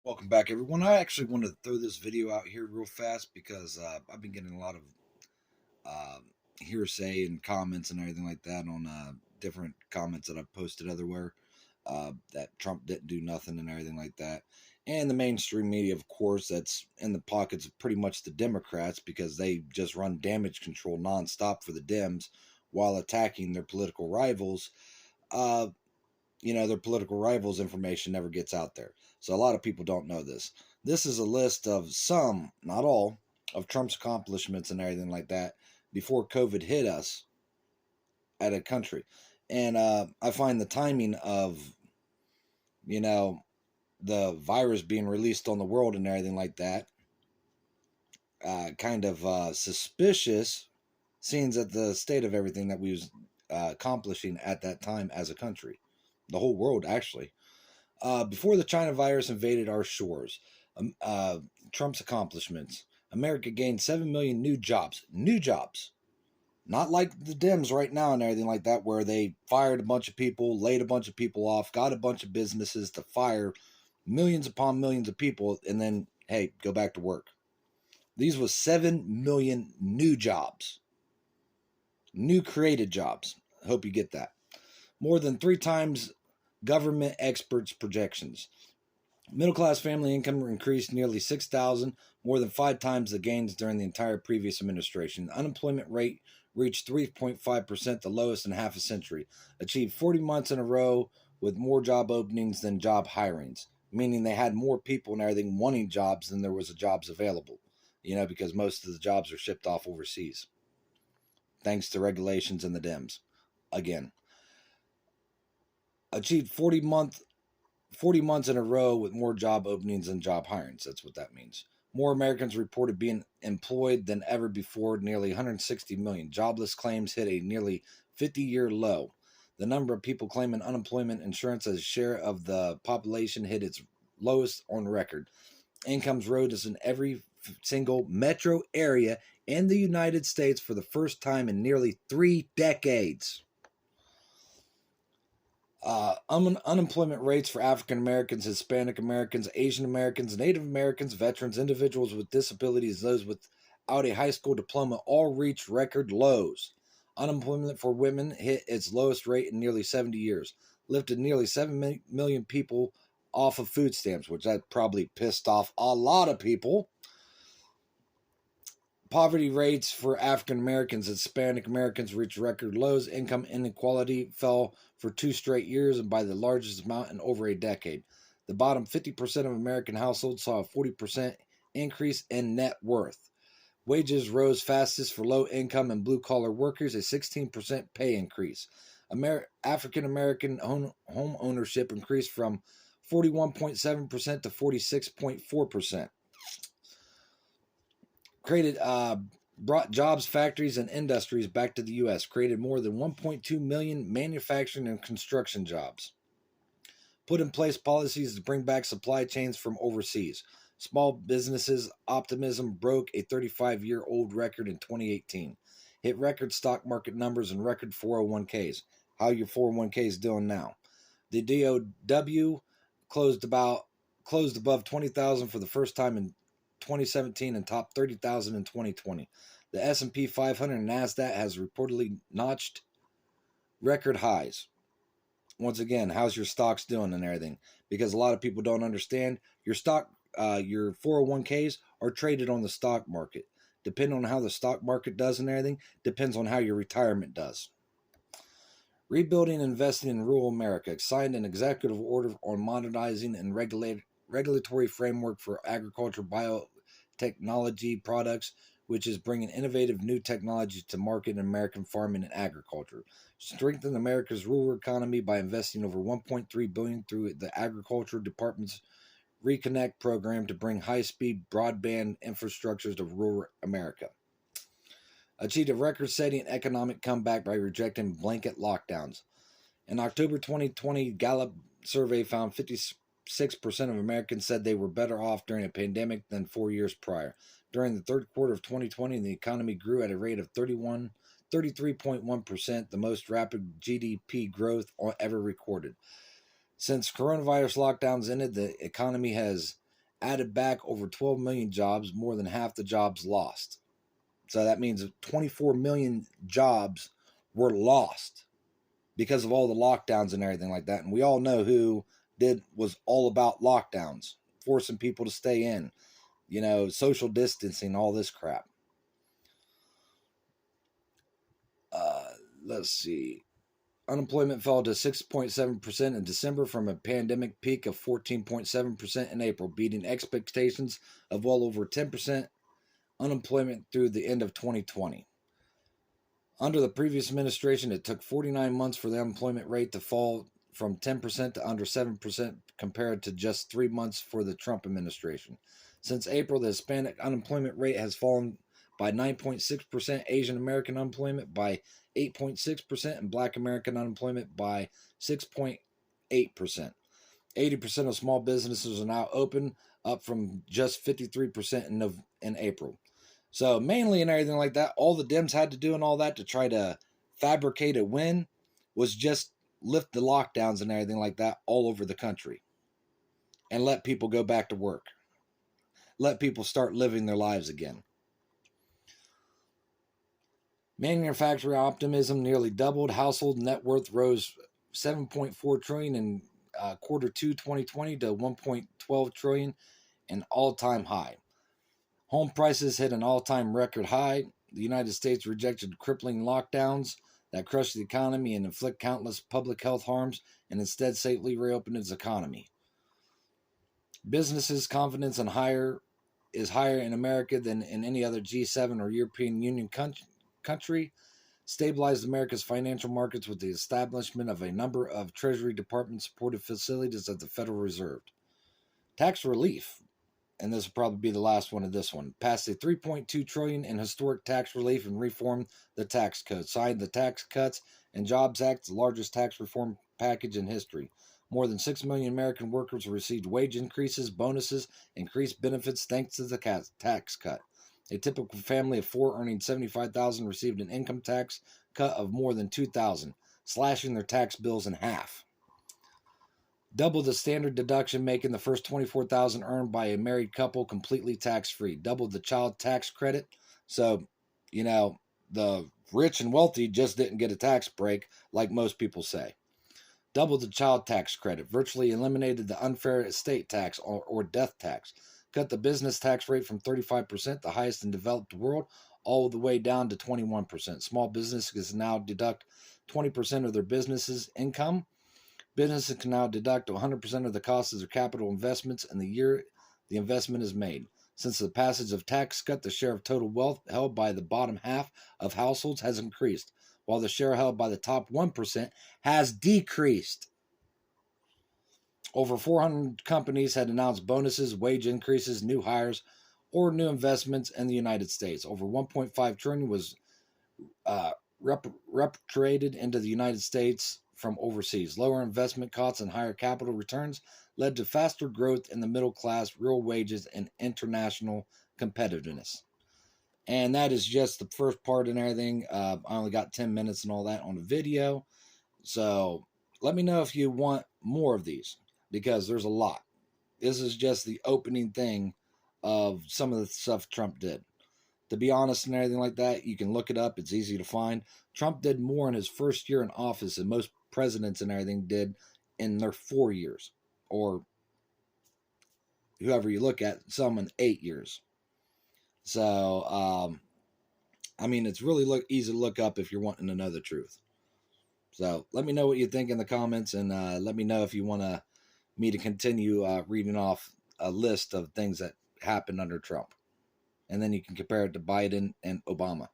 Welcome back, everyone. I actually wanted to throw this video out here real fast because I've been getting a lot of uh, hearsay and comments and everything like that on different comments that I've posted everywhere that Trump didn't do nothing and everything like that. And the mainstream media, of course, that's in the pockets of pretty much the Democrats because they just run damage control nonstop for the Dems while attacking their political rivals. Uh, their political rivals' information never gets out there. So a lot of people don't know this. This is a list of some, not all, of Trump's accomplishments and everything like that before COVID hit us at a country. And I find the timing of, you know, the virus being released on the world and everything like that kind of suspicious, seeing that the state of everything that we was accomplishing at that time as a country, the whole world actually. Before the China virus invaded our shores, um, uh, Trump's accomplishments. America gained 7 million new jobs. New jobs. Not like the Dems right now and everything like that, where they fired a bunch of people, laid a bunch of people off, got a bunch of businesses to fire millions upon millions of people, and then, hey, go back to work. These was 7 million new jobs. New created jobs. Hope you get that. More than 3 times government experts' projections. Middle class family income increased nearly 6,000, more than 5 times the gains during the entire previous administration. The unemployment rate reached 3.5%, the lowest in half a century. Achieved 40 months in a row with more job openings than job hirings, meaning they had more people and everything wanting jobs than there was jobs available, because most of the jobs are shipped off overseas, thanks to regulations and the Dems. Again, achieved 40 months in a row with more job openings than job hirings. That's what that means. More Americans reported being employed than ever before, nearly 160 million. Jobless claims hit a nearly 50-year low. The number of people claiming unemployment insurance as a share of the population hit its lowest on record. Incomes rose in every single metro area in the United States for the first time in nearly 3 decades. Unemployment rates for African Americans, Hispanic Americans, Asian Americans, Native Americans, veterans, individuals with disabilities, those without a high school diploma all reached record lows. Unemployment for women hit its lowest rate in nearly 70 years, lifted nearly 7 million people off of food stamps, which that probably pissed off a lot of people. Poverty rates for African Americans and Hispanic Americans reached record lows. Income inequality fell for 2 straight years and by the largest amount in over a decade. The bottom 50% of American households saw a 40% increase in net worth. Wages rose fastest for low income and blue collar workers, a 16% pay increase. African American home ownership increased from 41.7% to 46.4%. Brought jobs, factories, and industries back to the U.S., created more than 1.2 million manufacturing and construction jobs, put in place policies to bring back supply chains from overseas. Small businesses' optimism broke a 35-year-old record in 2018, hit record stock market numbers and record 401ks. How your 401ks doing now? The DOW closed above 20,000 for the first time in 2017 and topped 30,000 in 2020. The S&P 500 and NASDAQ has reportedly notched record highs. Once again, how's your stocks doing and everything? Because a lot of people don't understand your your 401ks are traded on the stock market. Depending on how the stock market does and everything, depends on how your retirement does. Rebuilding and investing in rural America signed an executive order on modernizing and regulatory framework for agriculture biotechnology products, which is bringing innovative new technologies to market in American farming and agriculture. Strengthen America's rural economy by investing over $1.3 billion through the Agriculture Department's Reconnect program to bring high-speed broadband infrastructures to rural America. Achieved a record-setting economic comeback by rejecting blanket lockdowns. An October 2020 Gallup survey found 56% of Americans said they were better off during a pandemic than 4 years prior. During the third quarter of 2020, the economy grew at a rate of 33.1%, the most rapid GDP growth ever recorded. Since coronavirus lockdowns ended, the economy has added back over 12 million jobs, more than half the jobs lost. So that means 24 million jobs were lost because of all the lockdowns and everything like that. And we all know who was all about lockdowns, forcing people to stay in, social distancing, all this crap. Let's see. Unemployment fell to 6.7% in December from a pandemic peak of 14.7% in April, beating expectations of well over 10% unemployment through the end of 2020. Under the previous administration, it took 49 months for the unemployment rate to fall from 10% to under 7% compared to just 3 months for the Trump administration. Since April, the Hispanic unemployment rate has fallen by 9.6%, Asian American unemployment by 8.6%, and Black American unemployment by 6.8%. 80% of small businesses are now open, up from just 53% in April. So mainly and everything like that, all the Dems had to do and all that to try to fabricate a win was just lift the lockdowns and everything like that all over the country and let people go back to work. Let people start living their lives again. Manufacturing optimism nearly doubled. Household net worth rose 7.4 trillion in quarter 2 2020 to 1.12 trillion, an all-time high. Home prices hit an all-time record high. The United States rejected crippling lockdowns that crushed the economy and inflict countless public health harms, and instead safely reopened its economy. Businesses' confidence is higher in America than in any other G7 or European Union country. Stabilized America's financial markets with the establishment of a number of Treasury Department-supported facilities at the Federal Reserve. Tax relief, and this will probably be the last one of this one, passed a $3.2 trillion in historic tax relief and reformed the tax code, signed the Tax Cuts and Jobs Act, the largest tax reform package in history. More than 6 million American workers received wage increases, bonuses, increased benefits thanks to the tax cut. A typical family of 4 earning $75,000 received an income tax cut of more than $2,000, slashing their tax bills in half. Doubled the standard deduction, making the first $24,000 earned by a married couple completely tax-free. Doubled the child tax credit. So, the rich and wealthy just didn't get a tax break like most people say. Doubled the child tax credit. Virtually eliminated the unfair estate tax or death tax. Cut the business tax rate from 35%, the highest in the developed world, all the way down to 21%. Small businesses now deduct 20% of their business's income. Businesses can now deduct 100% of the cost of their capital investments in the year the investment is made. Since the passage of tax cut, the share of total wealth held by the bottom half of households has increased, while the share held by the top 1% has decreased. Over 400 companies had announced bonuses, wage increases, new hires, or new investments in the United States. Over 1.5 trillion was repatriated into the United States from overseas. Lower investment costs and higher capital returns led to faster growth in the middle class, real wages, and international competitiveness. And that is just the first part and everything. I only got 10 minutes and all that on the video. So let me know if you want more of these, because there's a lot. This is just the opening thing of some of the stuff Trump did. To be honest and everything like that, you can look it up. It's easy to find. Trump did more in his first year in office than most presidents and everything did in their 4 years. Or whoever you look at, some in 8 years. So, it's really easy to look up if you're wanting to know the truth. So let me know what you think in the comments, and let me know if you want me to continue reading off a list of things that happened under Trump. And then you can compare it to Biden and Obama.